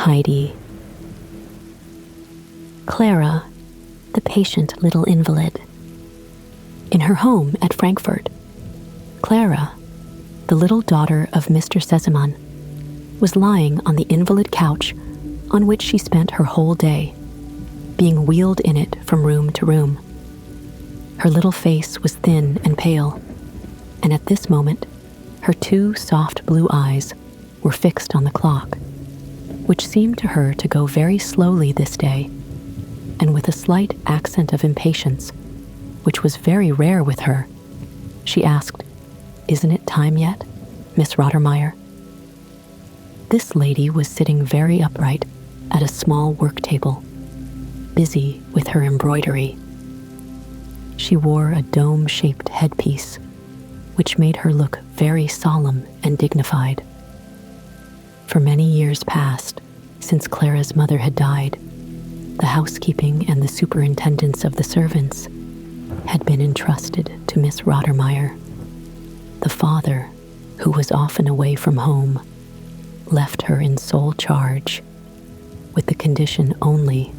Heidi. Clara, the patient little invalid. In her home at Frankfurt, Clara, the little daughter of Mr. Sesemann, was lying on the invalid couch on which she spent her whole day, being wheeled in it from room to room. Her little face was thin and pale, and at this moment, her two soft blue eyes were fixed on the clock, which seemed to her to go very slowly this day, and with a slight accent of impatience, which was very rare with her, she asked, "Isn't it time yet, Miss Rottermeier?" This lady was sitting very upright at a small work table, busy with her embroidery. She wore a dome-shaped headpiece, which made her look very solemn and dignified. For many years past, since Clara's mother had died, the housekeeping and the superintendence of the servants had been entrusted to Miss Rottermeier. The father, who was often away from home, left her in sole charge, with the condition only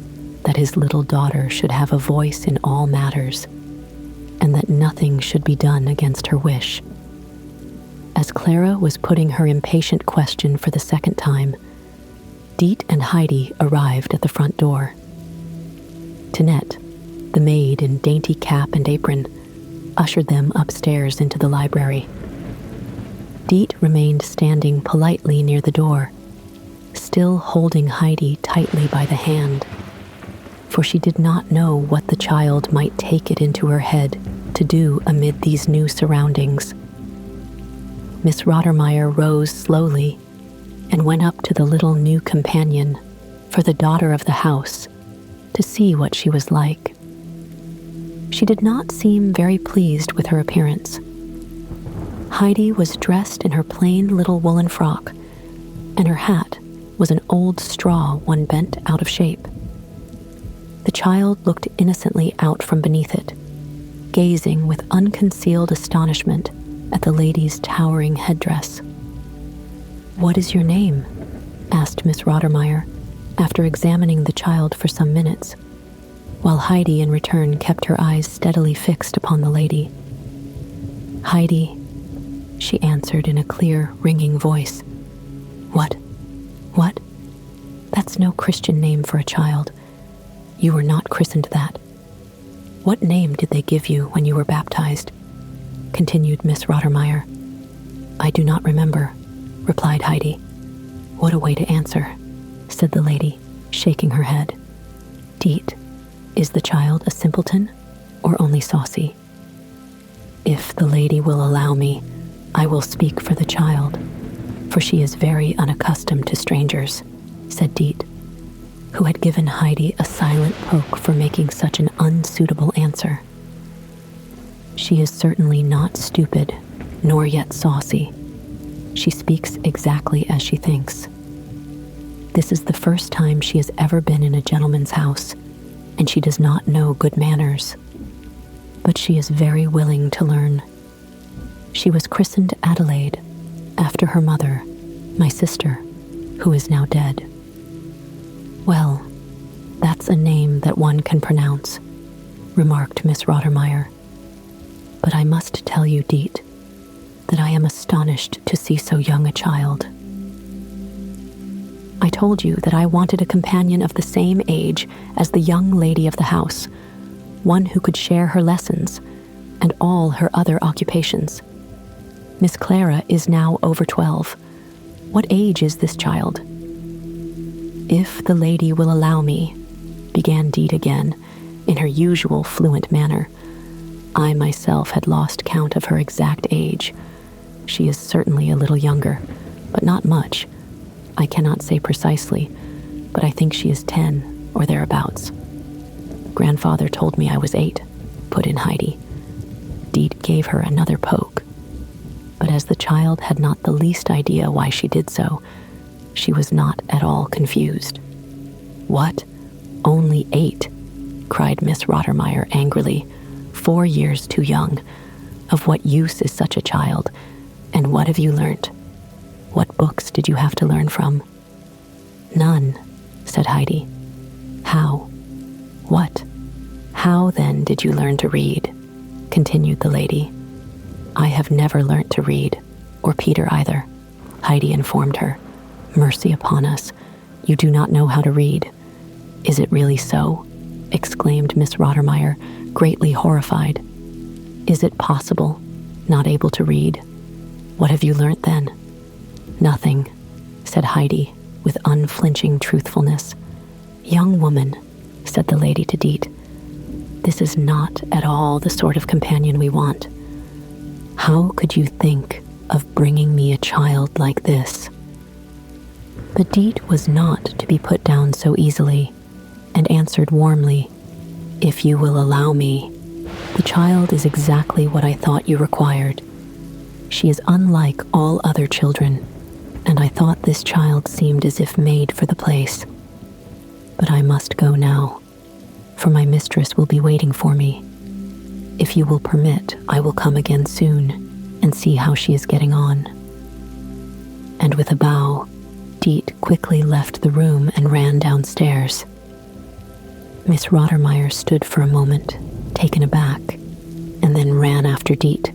that his little daughter should have a voice in all matters, and that nothing should be done against her wish. As Clara was putting her impatient question for the second time, Diet and Heidi arrived at the front door. Tinette, the maid in dainty cap and apron, ushered them upstairs into the library. Diet remained standing politely near the door, still holding Heidi tightly by the hand, for she did not know what the child might take it into her head to do amid these new surroundings. Miss Rottermeier rose slowly and went up to the little new companion, for the daughter of the house, to see what she was like. She did not seem very pleased with her appearance. Heidi was dressed in her plain little woolen frock, and her hat was an old straw one bent out of shape. The child looked innocently out from beneath it, gazing with unconcealed astonishment at the lady's towering headdress. "What is your name?" asked Miss Rottermeier, after examining the child for some minutes, while Heidi in return kept her eyes steadily fixed upon the lady. "Heidi," she answered in a clear, ringing voice. What? That's no Christian name for a child. You were not christened that. What name did they give you when you were baptized?" continued Miss Rottermeier. "I do not remember," replied Heidi. "What a way to answer," said the lady, shaking her head. "Diet, is the child a simpleton or only saucy?" "If the lady will allow me, I will speak for the child, for she is very unaccustomed to strangers," said Diet, who had given Heidi a silent poke for making such an unsuitable answer. "She is certainly not stupid, nor yet saucy. She speaks exactly as she thinks. This is the first time she has ever been in a gentleman's house, and she does not know good manners. But she is very willing to learn. She was christened Adelaide, after her mother, my sister, who is now dead." "Well, that's a name that one can pronounce," remarked Miss Rottermeier. "But I must tell you, Diet, that I am astonished to see so young a child. I told you that I wanted a companion of the same age as the young lady of the house, one who could share her lessons and all her other occupations. Miss Clara is now over 12. What age is this child?" "If the lady will allow me," began Diet again, in her usual fluent manner. "I myself had lost count of her exact age. She is certainly a little younger, but not much. I cannot say precisely, but I think she is 10 or thereabouts." "Grandfather told me I was 8, put in Heidi. Diet gave her another poke, but as the child had not the least idea why she did so, she was not at all confused. "What? Only 8? Cried Miss Rottermeier angrily. 4 years too young. Of what use is such a child? And what have you learnt? What books did you have to learn from?" None, said Heidi. How? What? How then did you learn to read? Continued the lady. I have never learnt to read, or Peter either, Heidi informed her. Mercy upon us, you do not know how to read. Is it really so? Exclaimed Miss Rottermeier, greatly horrified. Is it possible? Not able to read? What have you learnt then? Nothing, said Heidi with unflinching truthfulness. Young woman, said the lady to Deet, this is not at all the sort of companion we want. How could you think of bringing me a child like this? But Deet was not to be put down so easily, and answered warmly, If you will allow me, the child is exactly what I thought you required. She is unlike all other children, and I thought this child seemed as if made for the place. But I must go now, for my mistress will be waiting for me. If you will permit, I will come again soon and see how she is getting on. And with a bow, Deet quickly left the room and ran downstairs. Miss Rottermeier stood for a moment, taken aback, and then ran after Deet.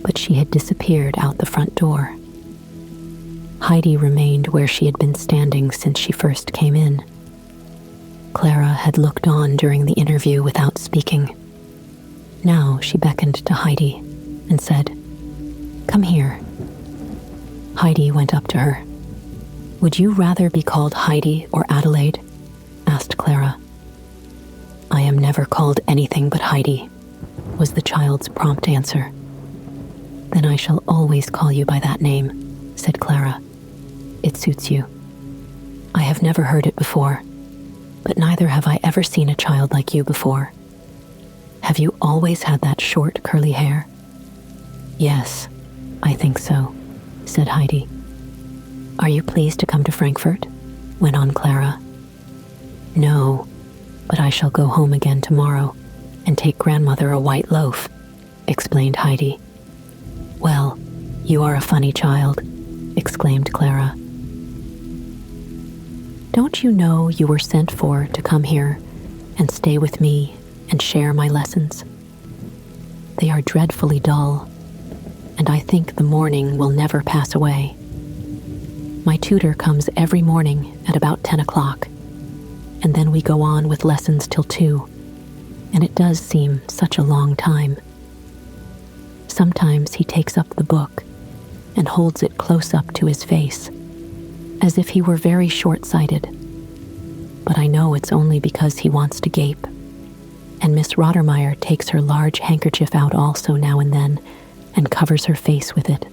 But she had disappeared out the front door. Heidi remained where she had been standing since she first came in. Clara had looked on during the interview without speaking. Now she beckoned to Heidi and said, Come here. Heidi went up to her. Would you rather be called Heidi or Adelaide? Asked Clara. I am never called anything but Heidi, was the child's prompt answer. Then I shall always call you by that name, said Clara. It suits you. I have never heard it before, but neither have I ever seen a child like you before. Have you always had that short, curly hair? Yes, I think so, said Heidi. Are you pleased to come to Frankfurt? Went on Clara. No, but I shall go home again tomorrow and take grandmother a white loaf, explained Heidi. Well, you are a funny child, exclaimed Clara. Don't you know you were sent for to come here and stay with me and share my lessons? They are dreadfully dull, and I think the morning will never pass away. My tutor comes every morning at about 10 o'clock, and then we go on with lessons till 2, and it does seem such a long time. Sometimes he takes up the book and holds it close up to his face, as if he were very short-sighted. But I know it's only because he wants to gape, and Miss Rottermeier takes her large handkerchief out also now and then and covers her face with it,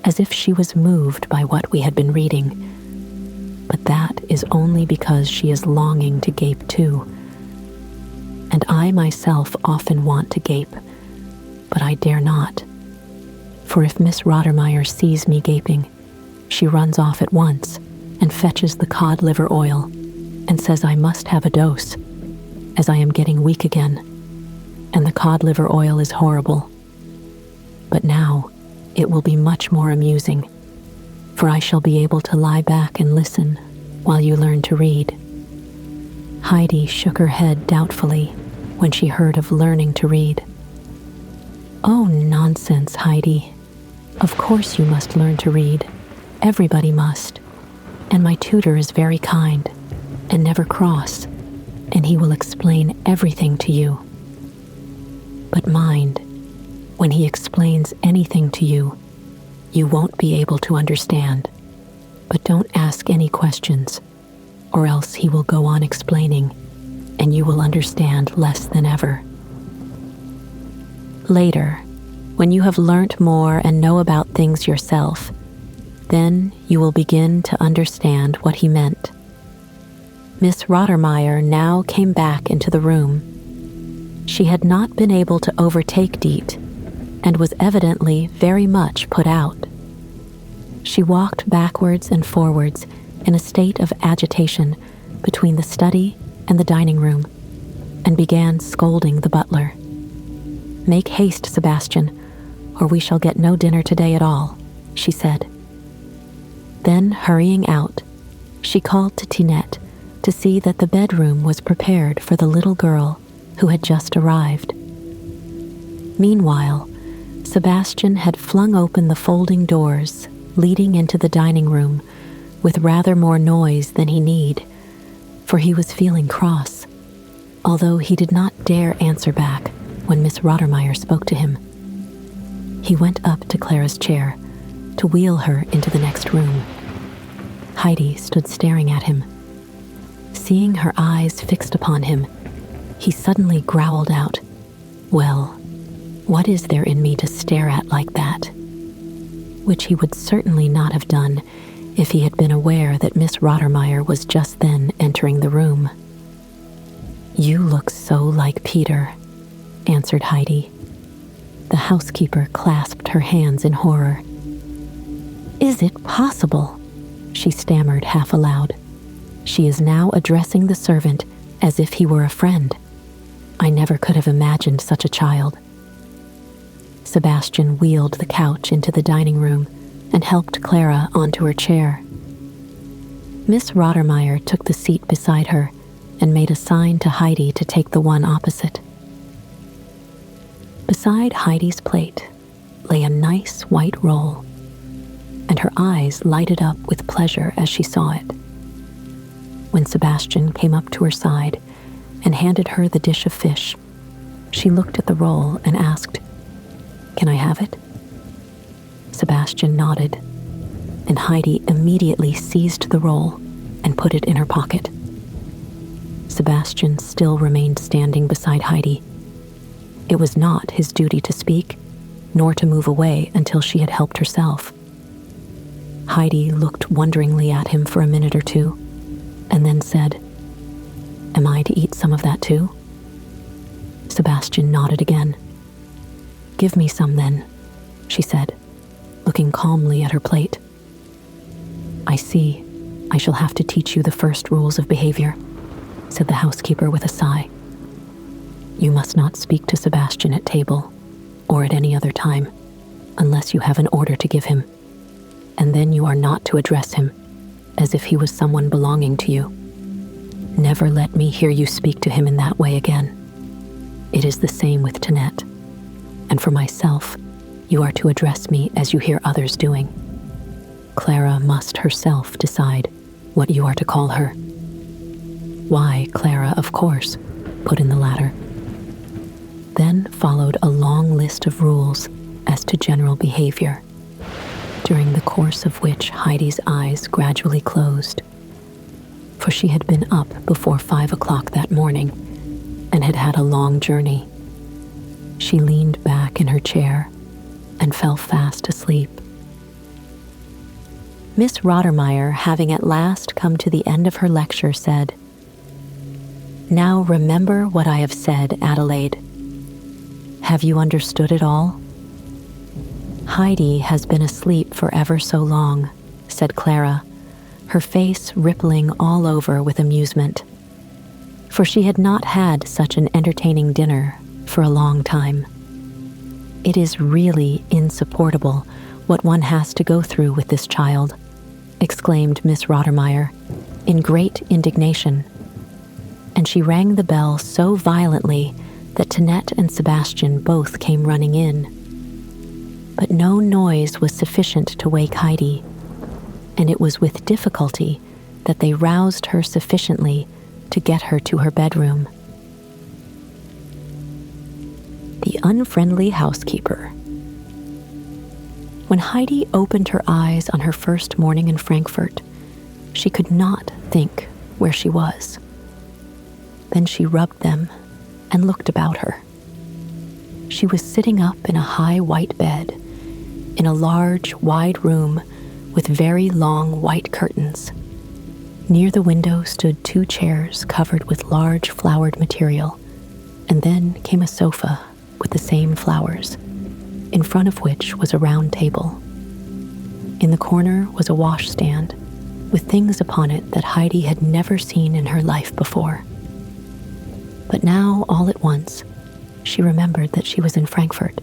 as if she was moved by what we had been reading. But that is only because she is longing to gape too. And I myself often want to gape, but I dare not. For if Miss Rottermeier sees me gaping, she runs off at once and fetches the cod liver oil and says I must have a dose, as I am getting weak again, and the cod liver oil is horrible. But now it will be much more amusing, for I shall be able to lie back and listen while you learn to read. Heidi shook her head doubtfully when she heard of learning to read. Oh, nonsense, Heidi. Of course you must learn to read. Everybody must. And my tutor is very kind and never cross, and he will explain everything to you. But mind, when he explains anything to you, you won't be able to understand. But don't ask any questions, or else he will go on explaining, and you will understand less than ever. Later, when you have learnt more and know about things yourself, then you will begin to understand what he meant. Miss Rottermeier now came back into the room. She had not been able to overtake Deet, and was evidently very much put out. She walked backwards and forwards in a state of agitation between the study and the dining room, and began scolding the butler. Make haste, Sebastian, or we shall get no dinner today at all, she said. Then, hurrying out, She called to Tinette to see that the bedroom was prepared for the little girl who had just arrived. Meanwhile, Sebastian had flung open the folding doors leading into the dining room with rather more noise than he need, for he was feeling cross, although he did not dare answer back when Miss Rottermeier spoke to him. He went up to Clara's chair to wheel her into the next room. Heidi stood staring at him. Seeing her eyes fixed upon him, he suddenly growled out, "Well, what is there in me to stare at like that?" Which he would certainly not have done if he had been aware that Miss Rottermeier was just then entering the room. "You look so like Peter," answered Heidi. The housekeeper clasped her hands in horror. "Is it possible?" she stammered half aloud. "She is now addressing the servant as if he were a friend. I never could have imagined such a child." Sebastian wheeled the couch into the dining room and helped Clara onto her chair. Miss Rottermeier took the seat beside her and made a sign to Heidi to take the one opposite. Beside Heidi's plate lay a nice white roll, and her eyes lighted up with pleasure as she saw it. When Sebastian came up to her side and handed her the dish of fish, she looked at the roll and asked, "Can I have it?" Sebastian nodded, and Heidi immediately seized the roll and put it in her pocket. Sebastian still remained standing beside Heidi. It was not his duty to speak, nor to move away until she had helped herself. Heidi looked wonderingly at him for a minute or two, and then said, "Am I to eat some of that too?" Sebastian nodded again. "Give me some then," she said, looking calmly at her plate. "I see. I shall have to teach you the first rules of behavior," said the housekeeper with a sigh. "You must not speak to Sebastian at table, or at any other time, unless you have an order to give him. And then you are not to address him as if he was someone belonging to you. Never let me hear you speak to him in that way again. It is the same with Tinette. And for myself, you are to address me as you hear others doing. Clara must herself decide what you are to call her." "Why, Clara, of course," put in the latter. Then followed a long list of rules as to general behavior, during the course of which Heidi's eyes gradually closed, for she had been up before 5 o'clock that morning and had had a long journey. She leaned back in her chair and fell fast asleep. Miss Rottermeier, having at last come to the end of her lecture, said, "Now remember what I have said, Adelaide. Have you understood it all?" "Heidi has been asleep for ever so long," said Clara, her face rippling all over with amusement, for she had not had such an entertaining dinner for a long time. "It is really insupportable what one has to go through with this child," exclaimed Miss Rottermeier, in great indignation, and she rang the bell so violently that Tinette and Sebastian both came running in. But no noise was sufficient to wake Heidi, and it was with difficulty that they roused her sufficiently to get her to her bedroom. The unfriendly housekeeper. When Heidi opened her eyes on her first morning in Frankfurt, she could not think where she was. Then she rubbed them and looked about her. She was sitting up in a high white bed, in a large, wide room with very long white curtains. Near the window stood 2 chairs covered with large flowered material, and then came a sofa with the same flowers, in front of which was a round table. In the corner was a washstand, with things upon it that Heidi had never seen in her life before. But now, all at once, she remembered that she was in Frankfurt.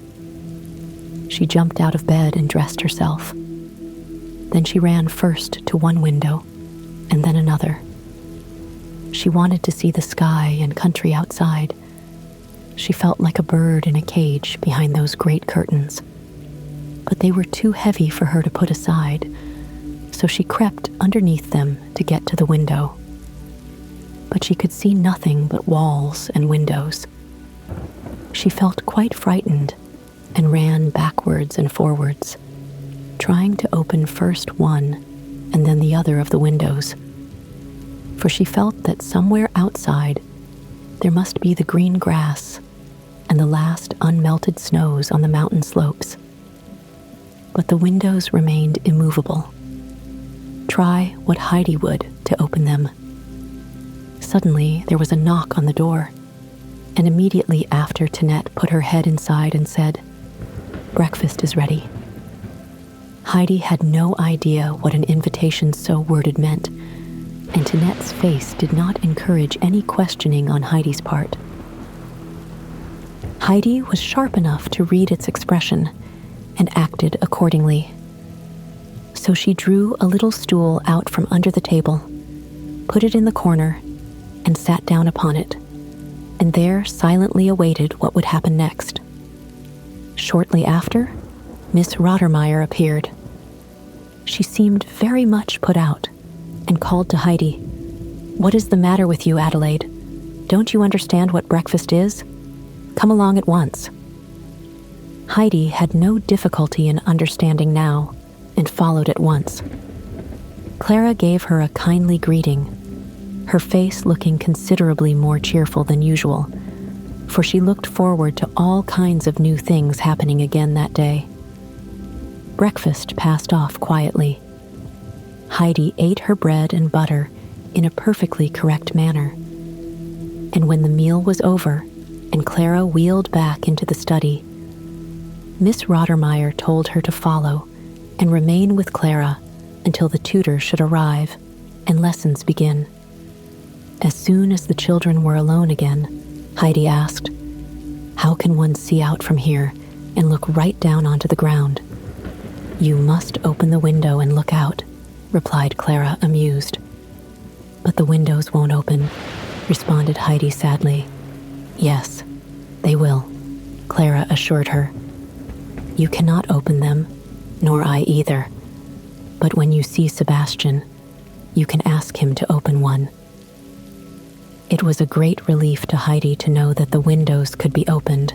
She jumped out of bed and dressed herself. Then she ran first to one window, and then another. She wanted to see the sky and country outside. She felt like a bird in a cage behind those great curtains. But they were too heavy for her to put aside, so she crept underneath them to get to the window. But she could see nothing but walls and windows. She felt quite frightened and ran backwards and forwards, trying to open first one and then the other of the windows. For she felt that somewhere outside there must be the green grass and the last unmelted snows on the mountain slopes. But the windows remained immovable. Try what Heidi would to open them. Suddenly there was a knock on the door, and immediately after Tinette put her head inside and said, "Breakfast is ready." Heidi had no idea what an invitation so worded meant, and Tinette's face did not encourage any questioning on Heidi's part. Heidi was sharp enough to read its expression and acted accordingly. So she drew a little stool out from under the table, put it in the corner, and sat down upon it, and there silently awaited what would happen next. Shortly after, Miss Rottermeier appeared. She seemed very much put out and called to Heidi, "What is the matter with you, Adelaide? Don't you understand what breakfast is? Come along at once." Heidi had no difficulty in understanding now and followed at once. Clara gave her a kindly greeting, her face looking considerably more cheerful than usual, for she looked forward to all kinds of new things happening again that day. Breakfast passed off quietly. Heidi ate her bread and butter in a perfectly correct manner. And when the meal was over and Clara wheeled back into the study, Miss Rottermeier told her to follow and remain with Clara until the tutor should arrive and lessons begin. As soon as the children were alone again, Heidi asked, "How can one see out from here and look right down onto the ground?" "You must open the window and look out," replied Clara, amused. "But the windows won't open," responded Heidi sadly. "Yes, they will," Clara assured her. "You cannot open them, nor I either. But when you see Sebastian, you can ask him to open one." It was a great relief to Heidi to know that the windows could be opened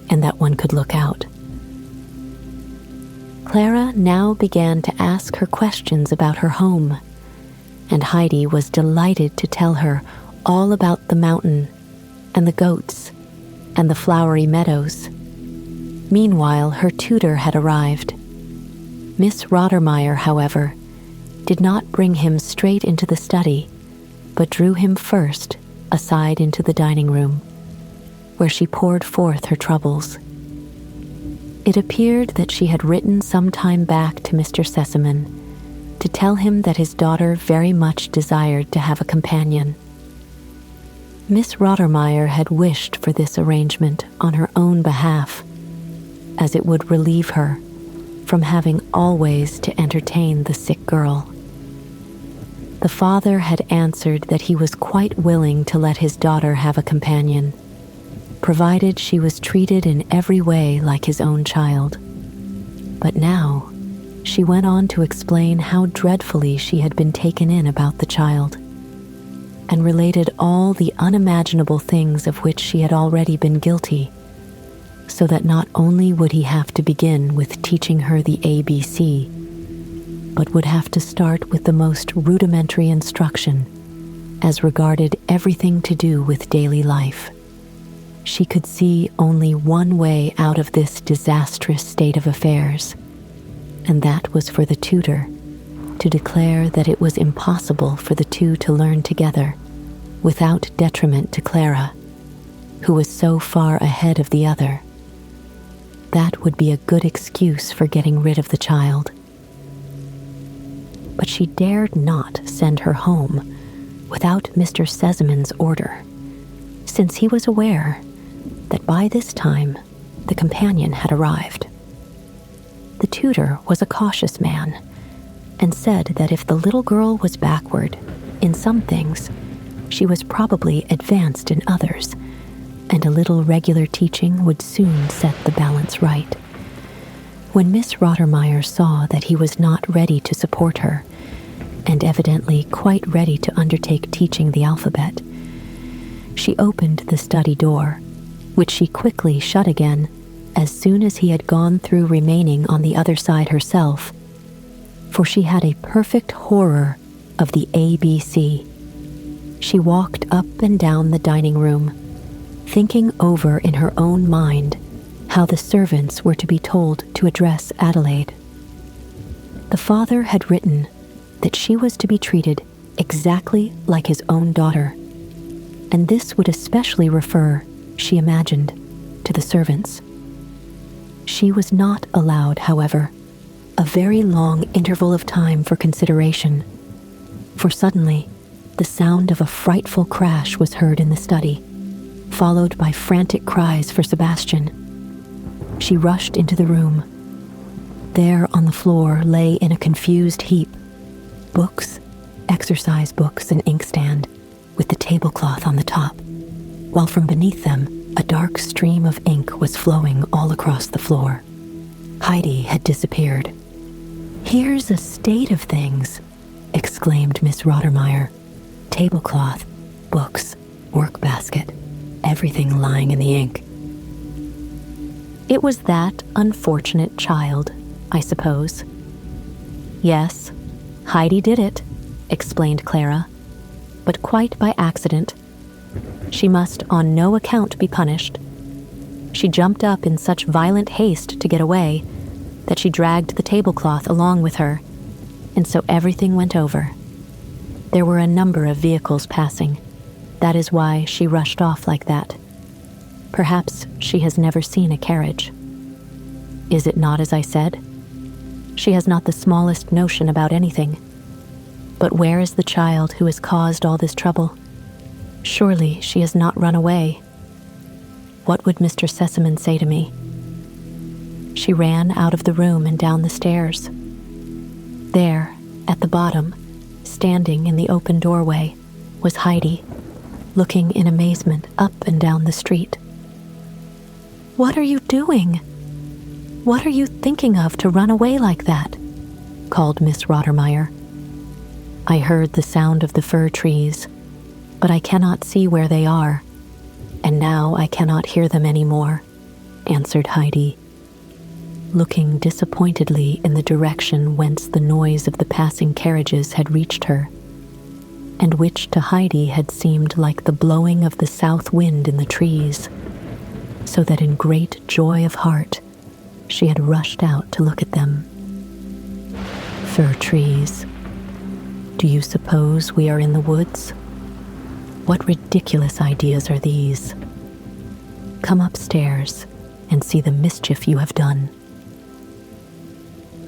and that one could look out. Clara now began to ask her questions about her home, and Heidi was delighted to tell her all about the mountain and the goats and the flowery meadows. Meanwhile, her tutor had arrived. Miss Rottermeier, however, did not bring him straight into the study, but drew him first aside into the dining room, where she poured forth her troubles. It appeared that she had written some time back to Mr. Sesamon to tell him that his daughter very much desired to have a companion. Miss Rottermeier had wished for this arrangement on her own behalf, as it would relieve her from having always to entertain the sick girl. The father had answered that he was quite willing to let his daughter have a companion, provided she was treated in every way like his own child. But now, she went on to explain how dreadfully she had been taken in about the child, and related all the unimaginable things of which she had already been guilty, so that not only would he have to begin with teaching her the ABC, but would have to start with the most rudimentary instruction as regarded everything to do with daily life. She could see only one way out of this disastrous state of affairs, and that was for the tutor to declare that it was impossible for the two to learn together without detriment to Clara, who was so far ahead of the other. That would be a good excuse for getting rid of the child. But she dared not send her home without Mr. Sesamon's order, since he was aware that by this time the companion had arrived. The tutor was a cautious man, and said that if the little girl was backward in some things, she was probably advanced in others, and a little regular teaching would soon set the balance right. When Miss Rottermeier saw that he was not ready to support her, and evidently quite ready to undertake teaching the alphabet, she opened the study door, which she quickly shut again as soon as he had gone through remaining on the other side herself, for she had a perfect horror of the ABC. She walked up and down the dining room, thinking over in her own mind how the servants were to be told to address Adelaide. The father had written that she was to be treated exactly like his own daughter, and this would especially refer, she imagined, to the servants. She was not allowed, however, a very long interval of time for consideration, for suddenly the sound of a frightful crash was heard in the study, followed by frantic cries for Sebastian. She rushed into the room. There on the floor lay in a confused heap books, exercise books, and inkstand, with the tablecloth on the top, while from beneath them a dark stream of ink was flowing all across the floor. Heidi had disappeared. "Here's a state of things," exclaimed Miss Rottermeier. "Tablecloth, books, work basket, everything lying in the ink." "It was that unfortunate child, I suppose." "Yes, Heidi did it," explained Clara, "but quite by accident. She must on no account be punished. She jumped up in such violent haste to get away that she dragged the tablecloth along with her, and so everything went over. There were a number of vehicles passing. That is why she rushed off like that. Perhaps she has never seen a carriage. Is it not as I said? She has not the smallest notion about anything. But where is the child who has caused all this trouble? Surely she has not run away. What would Mr. Sesamon say to me? She ran out of the room and down the stairs. There, at the bottom, standing in the open doorway, was Heidi, looking in amazement up and down the street. "What are you doing? What are you thinking of to run away like that?" called Miss Rottermeier. "I heard the sound of the fir trees, but I cannot see where they are, and now I cannot hear them any more," answered Heidi, looking disappointedly in the direction whence the noise of the passing carriages had reached her, and which to Heidi had seemed like the blowing of the south wind in the trees, so that in great joy of heart she had rushed out to look at them. Fir trees. Do you suppose we are in the woods? What ridiculous ideas are these? Come upstairs and see the mischief you have done.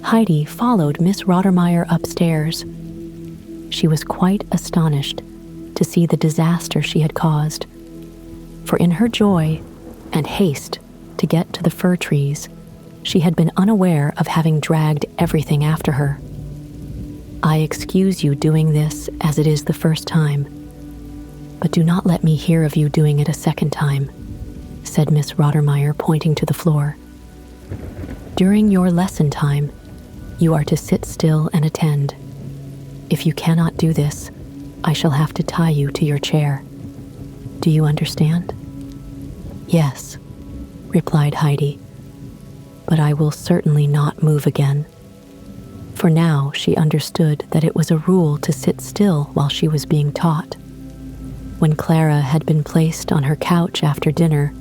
Heidi followed Miss Rottermeier upstairs. She was quite astonished to see the disaster she had caused, for in her joy and haste to get to the fir trees, she had been unaware of having dragged everything after her. "I excuse you doing this as it is the first time, but do not let me hear of you doing it a second time," said Miss Rottermeier, pointing to the floor. "During your lesson time, you are to sit still and attend. If you cannot do this, I shall have to tie you to your chair. Do you understand?" "Yes," replied Heidi, "but I will certainly not move again." For now she understood that it was a rule to sit still while she was being taught. When Clara had been placed on her couch after dinner,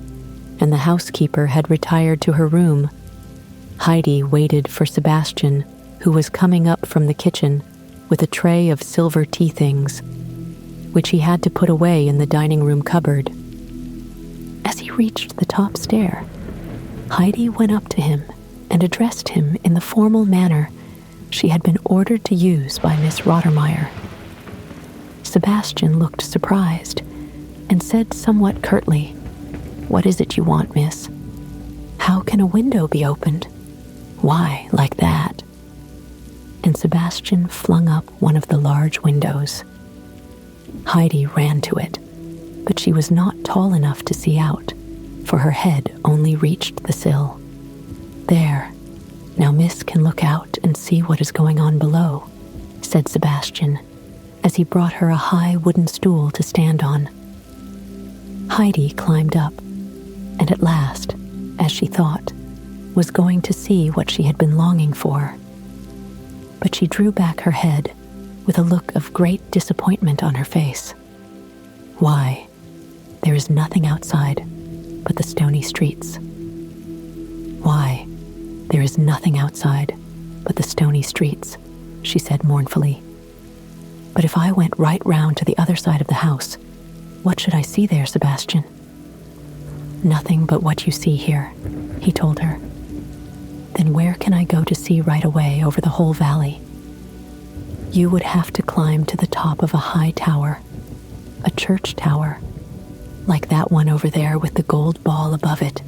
and the housekeeper had retired to her room, Heidi waited for Sebastian, who was coming up from the kitchen with a tray of silver tea things, which he had to put away in the dining room cupboard. As he reached the top stair, Heidi went up to him and addressed him in the formal manner she had been ordered to use by Miss Rottermeier. Sebastian looked surprised and said somewhat curtly, "What is it you want, miss? How can a window be opened? Why, like that?" and Sebastian flung up one of the large windows. Heidi ran to it, but she was not tall enough to see out, for her head only reached the sill. "There, now Miss can look out and see what is going on below," said Sebastian, as he brought her a high wooden stool to stand on. Heidi climbed up, and at last, as she thought, was going to see what she had been longing for. But she drew back her head with a look of great disappointment on her face. "Why, there is nothing outside but the stony streets. Why, there is nothing outside but the stony streets," she said mournfully. "But if I went right round to the other side of the house, what should I see there, Sebastian?" "Nothing but what you see here," he told her. "Then where can I go to see right away over the whole valley?" "You would have to climb to the top of a high tower, a church tower, like that one over there with the gold ball above it."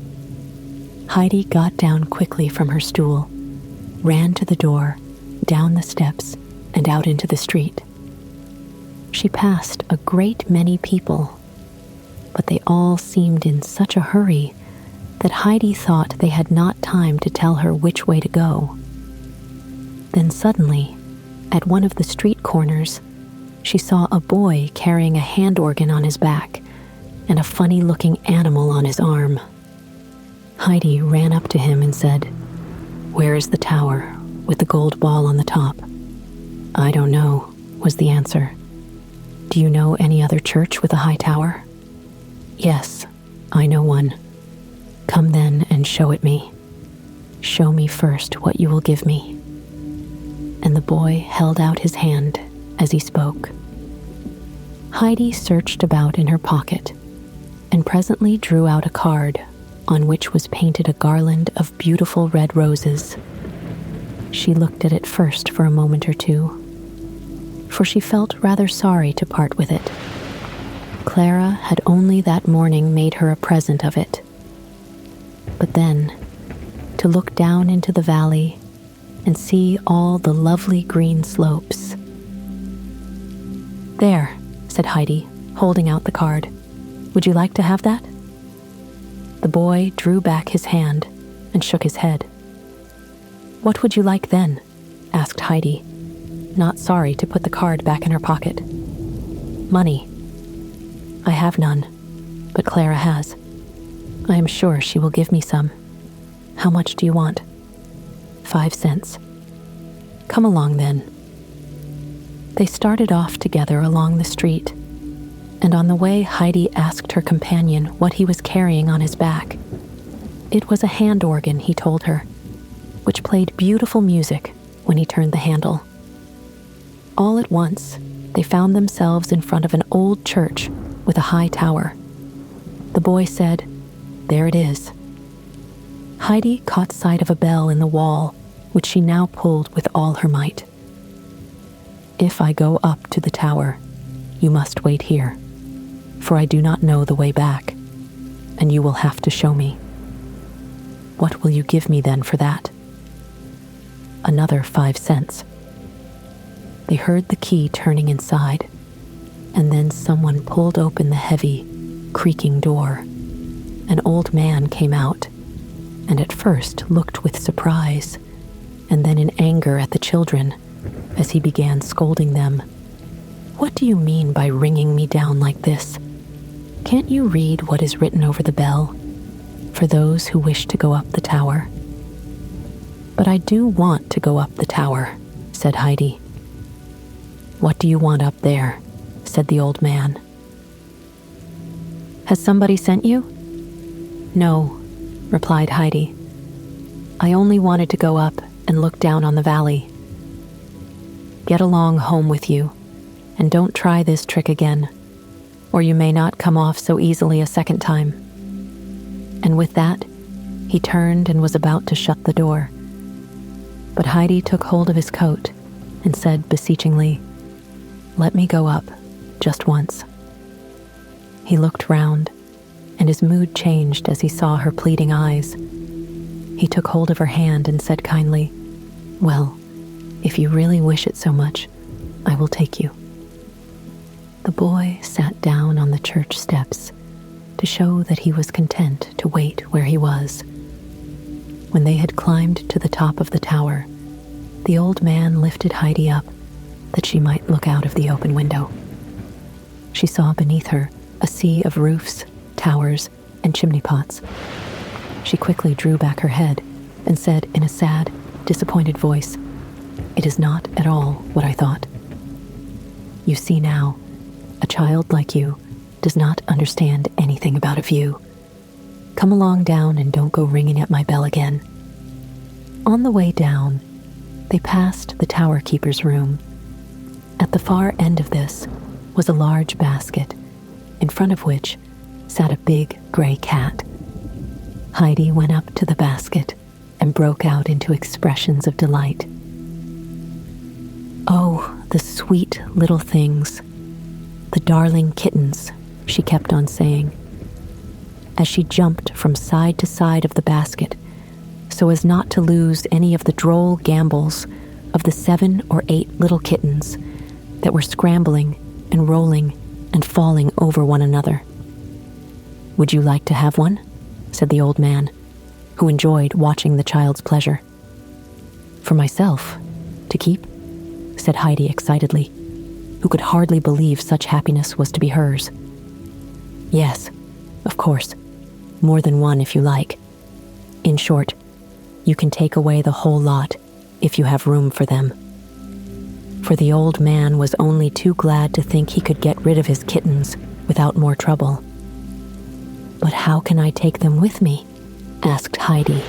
Heidi got down quickly from her stool, ran to the door, down the steps, and out into the street. She passed a great many people, but they all seemed in such a hurry that Heidi thought they had not time to tell her which way to go. Then suddenly, at one of the street corners, she saw a boy carrying a hand organ on his back and a funny-looking animal on his arm. Heidi ran up to him and said, "Where is the tower with the gold ball on the top?" "I don't know," was the answer. "Do you know any other church with a high tower?" "Yes, I know one." "Come then and show it me. Show me first what you will give me." And the boy held out his hand as he spoke. Heidi searched about in her pocket and presently drew out a card on which was painted a garland of beautiful red roses. She looked at it first for a moment or two, for she felt rather sorry to part with it. Clara had only that morning made her a present of it. But then, to look down into the valley and see all the lovely green slopes. "There," said Heidi, holding out the card. "Would you like to have that?" The boy drew back his hand and shook his head. "What would you like then?" asked Heidi, not sorry to put the card back in her pocket. "Money. I have none, but Clara has. I am sure she will give me some. How much do you want?" 5 cents. "Come along then." They started off together along the street, and on the way Heidi asked her companion what he was carrying on his back. It was a hand organ, he told her, which played beautiful music when he turned the handle. All at once, they found themselves in front of an old church with a high tower. The boy said, "There it is." Heidi caught sight of a bell in the wall, which she now pulled with all her might. "If I go up to the tower, you must wait here, for I do not know the way back, and you will have to show me." "What will you give me then for that?" "Another 5 cents. They heard the key turning inside, and then someone pulled open the heavy, creaking door. An old man came out, and at first looked with surprise, and then in anger at the children, as he began scolding them. "What do you mean by ringing me down like this? Can't you read what is written over the bell? For those who wish to go up the tower." "But I do want to go up the tower," said Heidi. "What do you want up there?" said the old man. "Has somebody sent you?" "No," replied Heidi. "I only wanted to go up and look down on the valley." "Get along home with you, and don't try this trick again, or you may not come off so easily a second time." And with that, he turned and was about to shut the door. But Heidi took hold of his coat and said beseechingly, "Let me go up, just once." He looked round, and his mood changed as he saw her pleading eyes. He took hold of her hand and said kindly, "Well, If you really wish it so much, I will take you." The boy sat down on the church steps to show that he was content to wait where he was. When they had climbed to the top of the tower, the old man lifted Heidi up that she might look out of the open window. She saw beneath her a sea of roofs, towers, and chimney pots. She quickly drew back her head and said in a sad, disappointed voice, "It is not at all what I thought. You see now, a child like you does not understand anything about a view. Come along down and don't go ringing at my bell again." On the way down, they passed the tower keeper's room. At the far end of this was a large basket, in front of which sat a big gray cat. Heidi went up to the basket and broke out into expressions of delight. "Oh, the sweet little things, the darling kittens," she kept on saying, as she jumped from side to side of the basket so as not to lose any of the droll gambols of the 7 or 8 little kittens that were scrambling and rolling and falling over one another. "Would you like to have one?" said the old man, who enjoyed watching the child's pleasure. "For myself, to keep?" said Heidi excitedly, who could hardly believe such happiness was to be hers. "Yes, of course, more than one if you like. In short, you can take away the whole lot if you have room for them." For the old man was only too glad to think he could get rid of his kittens without more trouble. "But how can I take them with me?" asked Heidi,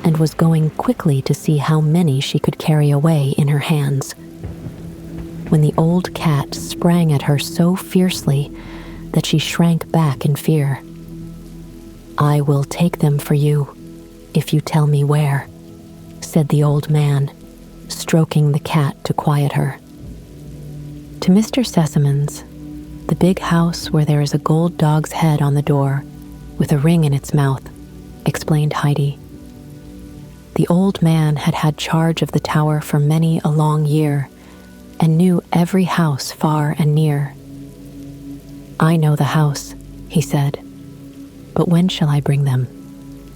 and was going quickly to see how many she could carry away in her hands, when the old cat sprang at her so fiercely that she shrank back in fear. "I will take them for you, if you tell me where," said the old man, stroking the cat to quiet her. "To Mr. Sesaman's, the big house where there is a gold dog's head on the door with a ring in its mouth," explained Heidi. The old man had had charge of the tower for many a long year and knew every house far and near. "I know the house," he said, "but when shall I bring them?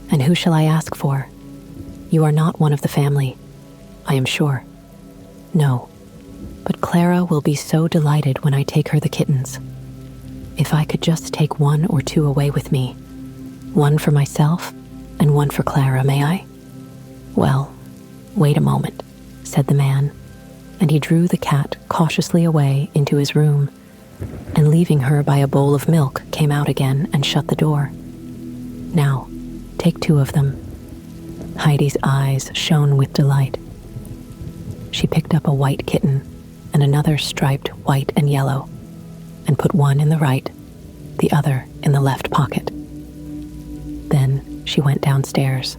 And who shall I ask for? You are not one of the family, I am sure." "No, but Clara will be so delighted when I take her the kittens. If I could just take 1 or 2 away with me, one for myself and one for Clara, may I?" "Well, wait a moment," said the man, and he drew the cat cautiously away into his room, and leaving her by a bowl of milk, came out again and shut the door. "Now, take 2 of them." Heidi's eyes shone with delight. She picked up a white kitten and another striped white and yellow, and put one in the right, the other in the left pocket. Then she went downstairs.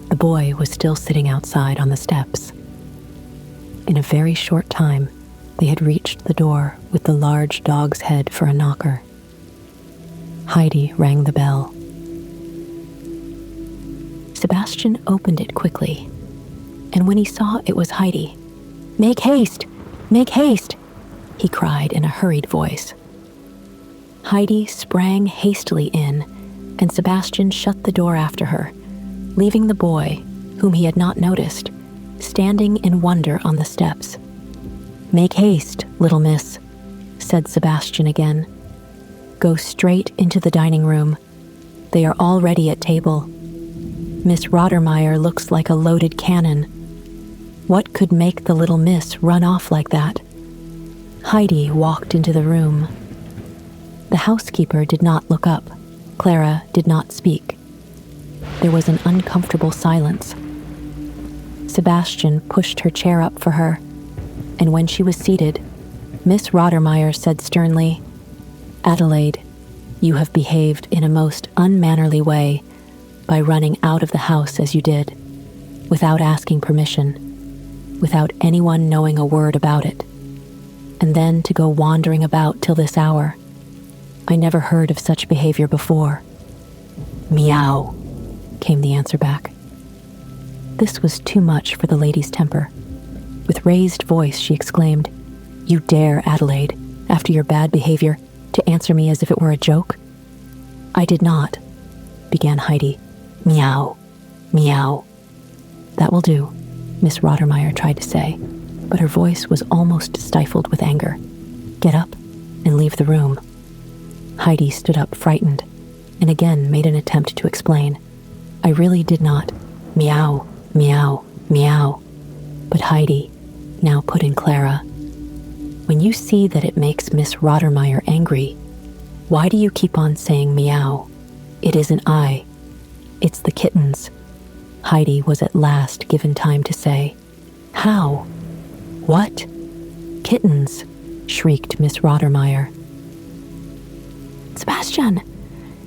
The boy was still sitting outside on the steps. In a very short time, they had reached the door with the large dog's head for a knocker. Heidi rang the bell. Sebastian opened it quickly, and when he saw it was Heidi, "Make haste! Make haste!" he cried in a hurried voice. Heidi sprang hastily in, and Sebastian shut the door after her, leaving the boy, whom he had not noticed, standing in wonder on the steps. "Make haste, little miss," said Sebastian again. "Go straight into the dining room. They are all ready at table. Miss Rottermeier looks like a loaded cannon. What could make the little miss run off like that?" Heidi walked into the room. The housekeeper did not look up. Clara did not speak. There was an uncomfortable silence. Sebastian pushed her chair up for her, and when she was seated, Miss Rottermeier said sternly, "Adelaide, you have behaved in a most unmannerly way by running out of the house as you did, without asking permission, without anyone knowing a word about it, and then to go wandering about till this hour. I never heard of such behavior before." "Meow," came the answer back. This was too much for the lady's temper, With raised voice, she exclaimed, "You dare, Adelaide, after your bad behavior, to answer me as if it were a joke?" "I did not," began Heidi. "Meow, meow." "That will do," Miss Rottermeier tried to say, but her voice was almost stifled with anger. "Get up and leave the room." Heidi stood up frightened and again made an attempt to explain. "I really did not. Meow, meow, meow." "But Heidi," now put in Clara, "when you see that it makes Miss Rottermeier angry, why do you keep on saying meow? It isn't I. It's the kittens." Heidi was at last given time to say, "How? What? Kittens?" shrieked Miss Rottermeier. "Sebastian!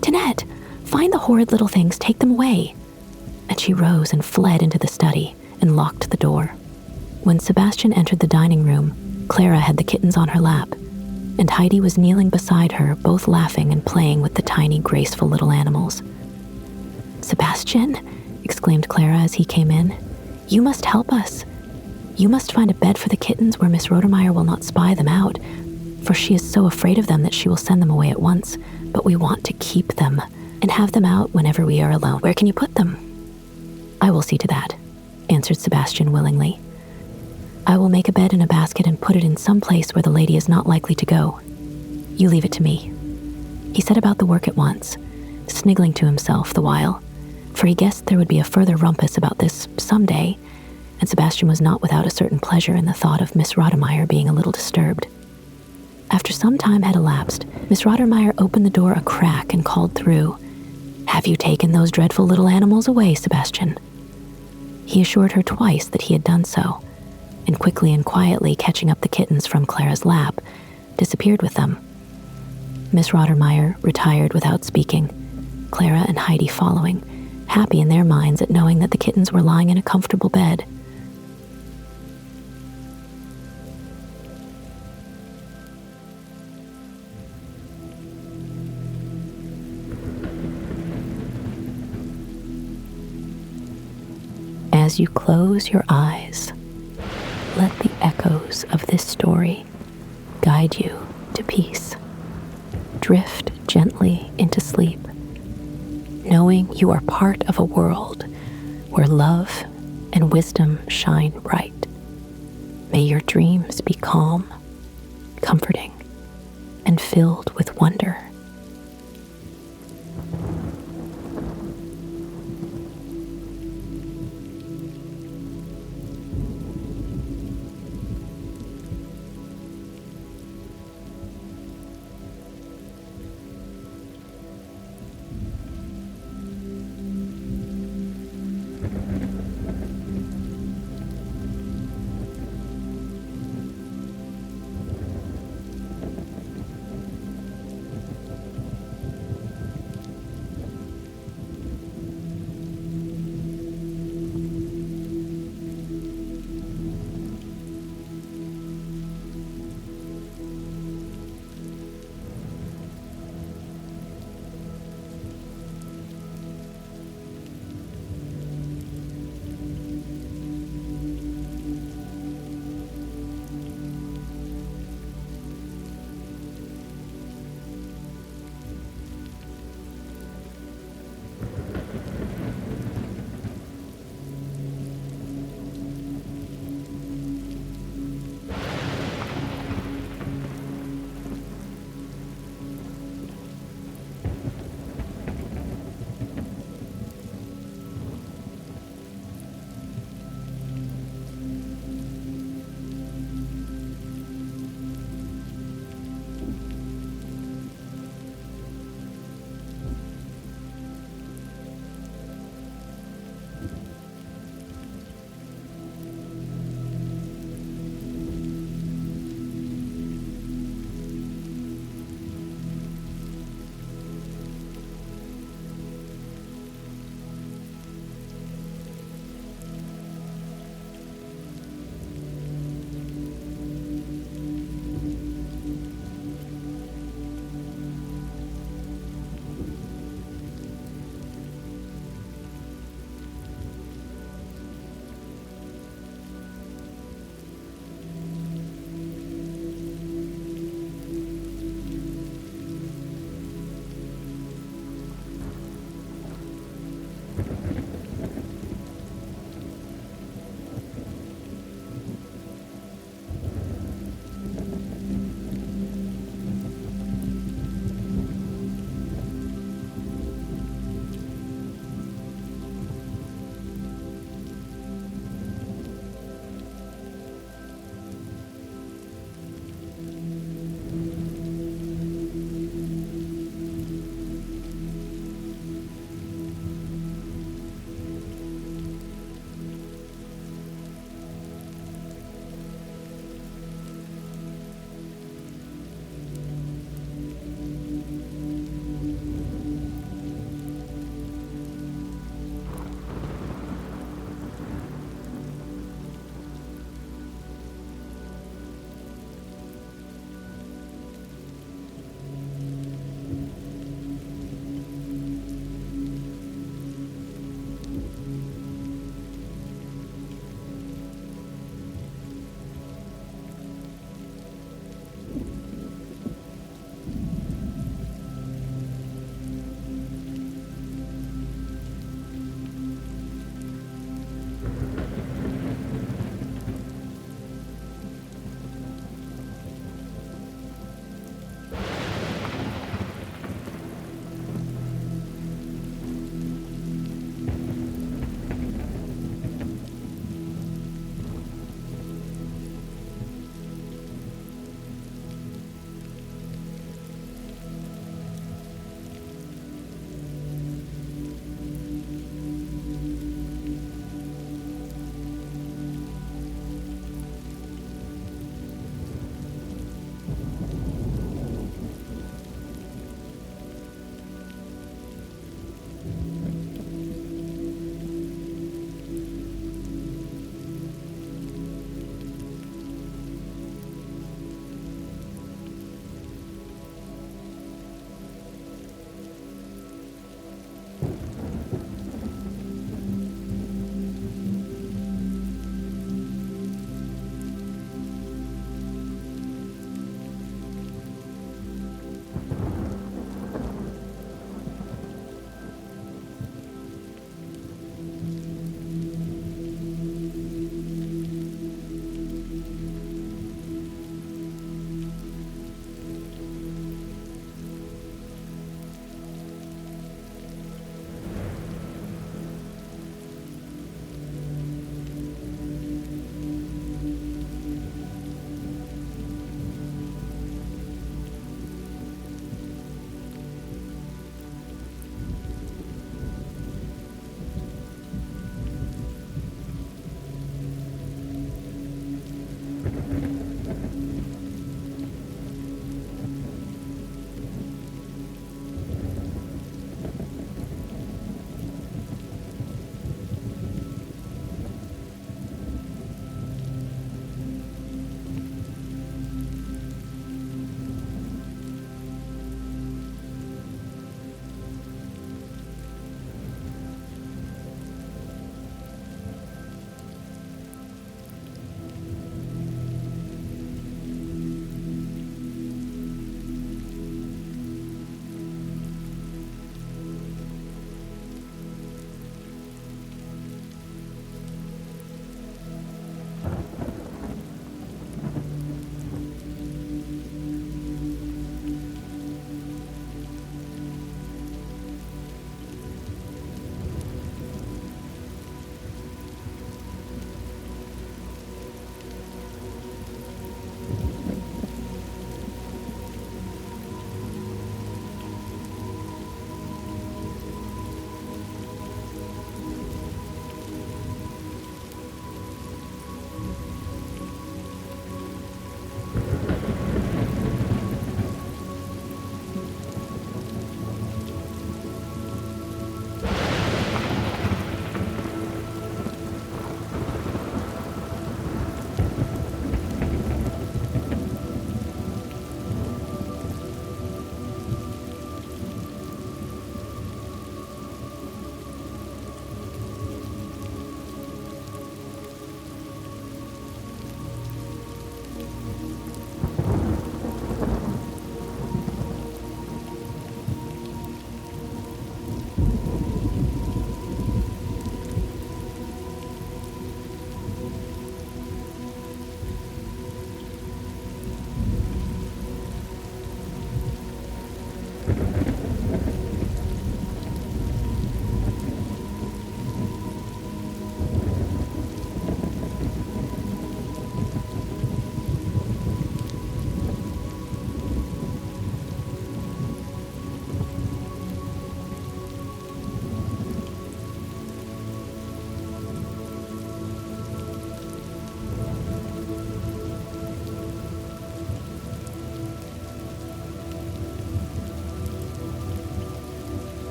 Tinette! Find the horrid little things, take them away." And she rose and fled into the study and locked the door. When Sebastian entered the dining room, Clara had the kittens on her lap, and Heidi was kneeling beside her, both laughing and playing with the tiny, graceful little animals. "Sebastian," exclaimed Clara as he came in, "you must help us. You must find a bed for the kittens where Miss Rottermeier will not spy them out, for she is so afraid of them that she will send them away at once, but we want to keep them and have them out whenever we are alone. Where can you put them?" "I will see to that," answered Sebastian willingly. "I will make a bed in a basket and put it in some place where the lady is not likely to go. You leave it to me." He set about the work at once, sniggling to himself the while, for he guessed there would be a further rumpus about this someday, and Sebastian was not without a certain pleasure in the thought of Miss Rottermeier being a little disturbed. After some time had elapsed, Miss Rottermeier opened the door a crack and called through, "Have you taken those dreadful little animals away, Sebastian?" He assured her twice that he had done so, and quickly and quietly catching up the kittens from Clara's lap, disappeared with them. Miss Rottermeier retired without speaking, Clara and Heidi following, happy in their minds at knowing that the kittens were lying in a comfortable bed. As you close your eyes, let the echoes of this story guide you to peace. Drift gently into sleep, knowing you are part of a world where love and wisdom shine bright. May your dreams be calm, comforting, and filled with wonder.